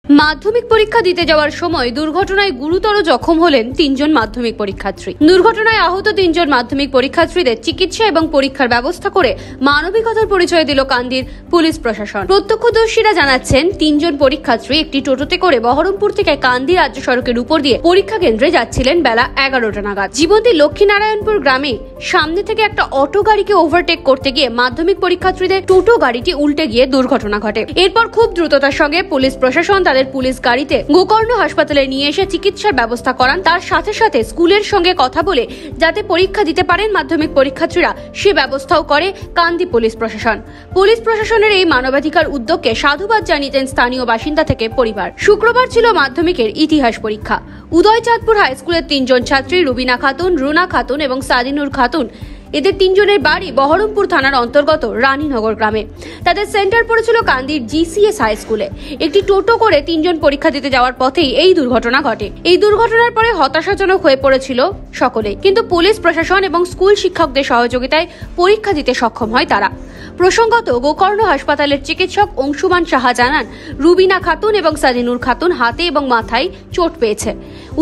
মাধ্যমিক পরীক্ষা দিতে যাওয়ার সময় দুর্ঘটনায় গুরুতর জখম হলেন 3 জন মাধ্যমিক পরীক্ষার্থী। দুর্ঘটনায় আহত 3 জন মাধ্যমিক পরীক্ষার্থীদের চিকিৎসা এবং পরীক্ষার ব্যবস্থা করে মানবিকতার পরিচয় দিল কান্দির পুলিশ প্রশাসন। প্রত্যক্ষদর্শীরা জানাচ্ছেন 3 জন পরীক্ষার্থী একটি টোটোতে করে বহরমপুর থেকে কান্দি রাজ্য সড়কের উপর দিয়ে পরীক্ষা কেন্দ্রে যাচ্ছিলেন বেলা 11টা নাগাদ। জীবন্তী লক্ষ্মীনারায়ণপুর গ্রামে সামনে থেকে একটা অটো গাড়িকে ওভারটেক করতে গিয়ে মাধ্যমিক পরীক্ষার্থীদের টোটো গাড়িটি উল্টে গিয়ে দুর্ঘটনা ঘটে। এরপর খুব দ্রুততার সঙ্গে পুলিশ প্রশাসন পুলিশ গাড়িতে গোকর্ণ হাসপাতালে নিয়ে এসে চিকিৎসার ব্যবস্থা করান। তার সাথে সাথে স্কুলের সঙ্গে কথা বলে যাতে পরীক্ষা দিতে পারেন মাধ্যমিক পরীক্ষার্থীরা সে ব্যবস্থাও করে কান্দি পুলিশ প্রশাসন। পুলিশ প্রশাসনের এই মানবাধিকার উদ্যোগকে সাধুবাদ জানিয়েছেন স্থানীয় বাসিন্দা থেকে পরিবার। শুক্রবার ছিল মাধ্যমিকের ইতিহাস পরীক্ষা। উদয়চাঁদপুর হাই স্কুলের 3 জন ছাত্রী রুবিনা খাতুন, রুনা খাতুন এবং সাদিনুর খাতুন, এদের 3 জনের বাড়ি বহরমপুর থানার অন্তর্গত রানীনগর গ্রামে। তাদের সেন্টার পড়েছিল কান্দির জিসিএস হাই স্কুলে। একটি টোটো করে 3 জন পরীক্ষা দিতে যাওয়ার পথেই এই দুর্ঘটনা ঘটে। এই দুর্ঘটনার পরে হতাশাজনক হয়ে পড়েছিল সকলে, কিন্তু পুলিশ প্রশাসন এবং স্কুল শিক্ষকদের সহযোগিতায় পরীক্ষা দিতে সক্ষম হয় তারা। প্রসঙ্গত গোকর্ণ হাসপাতালের চিকিৎসক অংশুমান সাহা জানান, রুবিনা খাতুন এবং সাদিনুর খাতুন হাতে এবং মাথায় চোট পেয়েছে।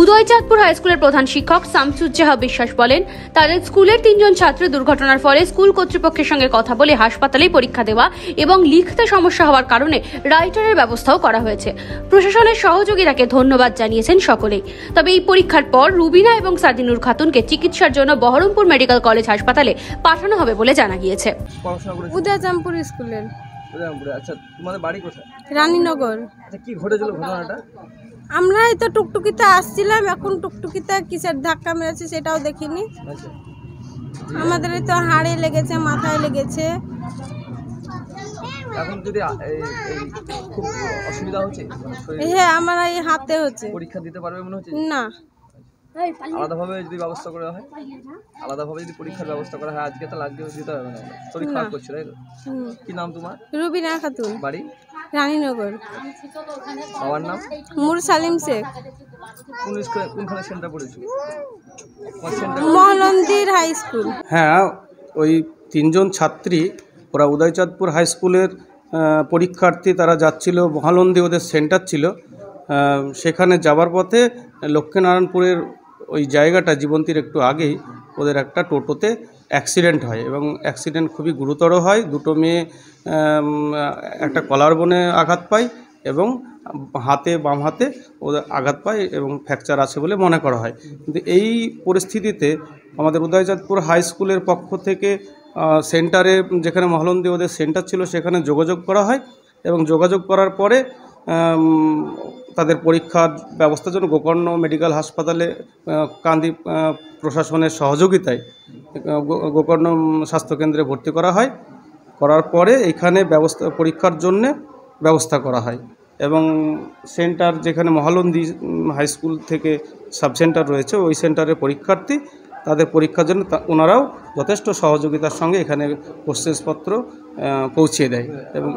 উদয়চাঁদপুর হাই স্কুলের প্রধান শিক্ষক শামসুজ্জাহা বিশ্বাস বলেন, তাদের স্কুলের 3 জন ছাত্র দুর্ঘটনার ফলে স্কুল কর্তৃপক্ষের সঙ্গে কথা বলে হাসপাতালেই পরীক্ষা দেওয়া এবং লিখতে সমস্যা হওয়ার কারণে রাইটারের ব্যবস্থাও করা হয়েছে। প্রশাসনের সহযোগিতাকে ধন্যবাদ জানিয়েছেন সকলেই। তবে এই পরীক্ষার পর রুবিনা এবং সাদিনুর খাতুনকে চিকিৎসার জন্য বহরমপুর মেডিকেল কলেজ হাসপাতালে পাঠানো হবে বলে জানা গিয়েছে। উদয়চাঁদপুর স্কুলের। আচ্ছা, তোমাদের বাড়ি কোথায়? রানীনগর। আচ্ছা, কি ঘটেছিল ঘটনাটা? আমরা এই তো টুকটুকিতে আসছিলাম, এখন টুকটুকিতে কিসের ধাক্কা মেরেছে সেটাও দেখিনি। আচ্ছা, আমাদের তো হাড়ে লেগেছে, মাথায় লেগেছে। এখন যদি খুব অসুবিধা হচ্ছে, হ্যাঁ, আমার এই হাতে হচ্ছে। পরীক্ষা দিতে পারবে মনে হচ্ছে না, আলাদাভাবে যদি ব্যবস্থা করা হয়, আলাদাভাবে যদি পরীক্ষার ব্যবস্থা করা হয়, আজকে তো লাগবে দিতে হবে না। শরীর খারাপ করছে, তাই তো? কি নাম তোমার? রুবিনা খাতুন, বাড়ি রানীনগর। বাবার নাম? মুর সালিম শেখ। কোনখানে সেন্টার পড়েছিল? মহলন্দির হাই স্কুল। হ্যাঁ, ওই 3 জন ছাত্রী, ওরা উদয়চাঁদপুর হাই স্কুলের পরীক্ষার্থী। তারা যাচ্ছিল মহালন্দি, ওদের সেন্টার ছিল। সেখানে যাবার পথে লক্ষ্মীনারায়ণপুরের ওই জায়গাটা জীবন্তীর একটু আগেই ওদের একটা টোটোতে অ্যাক্সিডেন্ট হয় এবং অ্যাক্সিডেন্ট খুবই গুরুতর হয়। 2টো মেয়ে একটা কলার বোনে আঘাত পায় এবং বাম হাতে ওদের আঘাত পায় এবং ফ্র্যাকচার আছে বলে মনে করা হয়। কিন্তু এই পরিস্থিতিতে আমাদের উদয়চাঁদপুর হাই স্কুলের পক্ষ থেকে সেন্টারে, যেখানে মহলন্দি ওদের সেন্টার ছিল, সেখানে যোগাযোগ করা হয় এবং যোগাযোগ করার পরে তাদের পরীক্ষার ব্যবস্থার জন্য গোকর্ণ মেডিকেল হাসপাতালে কান্দি প্রশাসনের সহযোগিতায় গোকর্ণ স্বাস্থ্যকেন্দ্রে ভর্তি করা হয়। করার পরে এখানে পরীক্ষার জন্যে ব্যবস্থা করা হয় এবং সেন্টার, যেখানে মহালন্দি হাই স্কুল থেকে সাব সেন্টার রয়েছে, ওই সেন্টারের পরীক্ষার্থী তাদের পরীক্ষার জন্য ওনারাও যথেষ্ট সহযোগিতার সঙ্গে এখানে কোশ্চেন্সপত্র পৌঁছিয়ে দেয়। এবং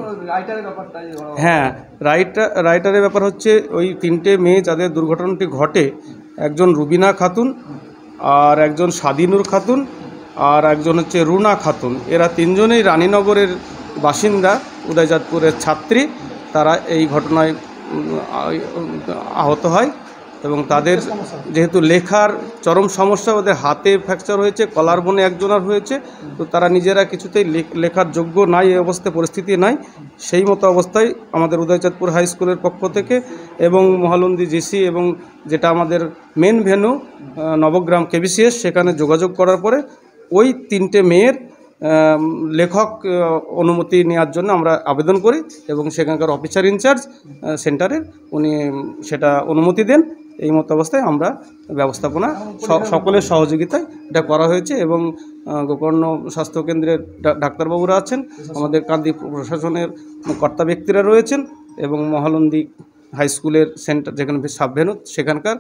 হ্যাঁ, রাইটারের ব্যাপার হচ্ছে, ওই 3টে মেয়ে যাদের দুর্ঘটনাটি ঘটে, একজন রুবিনা খাতুন, আর একজন সাদিনুর খাতুন, আর একজন হচ্ছে রুনা খাতুন। এরা 3 জনেই রানীনগরের বাসিন্দা, উদয়চাঁদপুরের ছাত্রী। তারা এই ঘটনায় আহত হয় এবং তাদের যেহেতু লেখার চরম সমস্যা, ওদের হাতে ফ্র্যাকচার হয়েছে, কলার বোনে একজনের হয়েছে, তো তারা নিজেরা কিছুতেই লেখার যোগ্য নাই, এই অবস্থায় পরিস্থিতি নাই। সেই মতো অবস্থায় আমাদের উদয়চাঁদপুর হাই স্কুলের পক্ষ থেকে এবং মহালন্দি জিসি এবং যেটা আমাদের মেন ভেন্যু নবগ্রাম কেবিসিএস, সেখানে যোগাযোগ করার পরে ওই 3টে মেয়ের লেখক অনুমতি নেওয়ার জন্য আমরা আবেদন করি এবং সেখানকার অফিসার ইনচার্জ সেন্টারের উনি সেটা অনুমতি দেন। এই মতো অবস্থায় আমরা ব্যবস্থাপনা সকলের সহযোগিতায় এটা করা হয়েছে এবং গোকর্ণ স্বাস্থ্যকেন্দ্রের ডাক্তারবাবুরা আছেন, আমাদের কান্দি প্রশাসনের কর্তা ব্যক্তিরা রয়েছেন এবং মহালন্দি হাই স্কুলের সেন্টার, যেখানে সাবভেনু, সেখানকার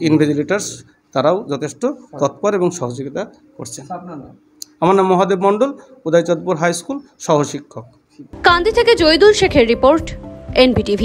ইনভিজিলেটার্স, তারাও যথেষ্ট তৎপর এবং সহযোগিতা করছেন। আমার নাম মহাদেব মণ্ডল, উদয়চাঁদপুর হাই স্কুল সহশিক্ষক। কান্দি থেকে জয়দুল শেখের রিপোর্ট, NBTV।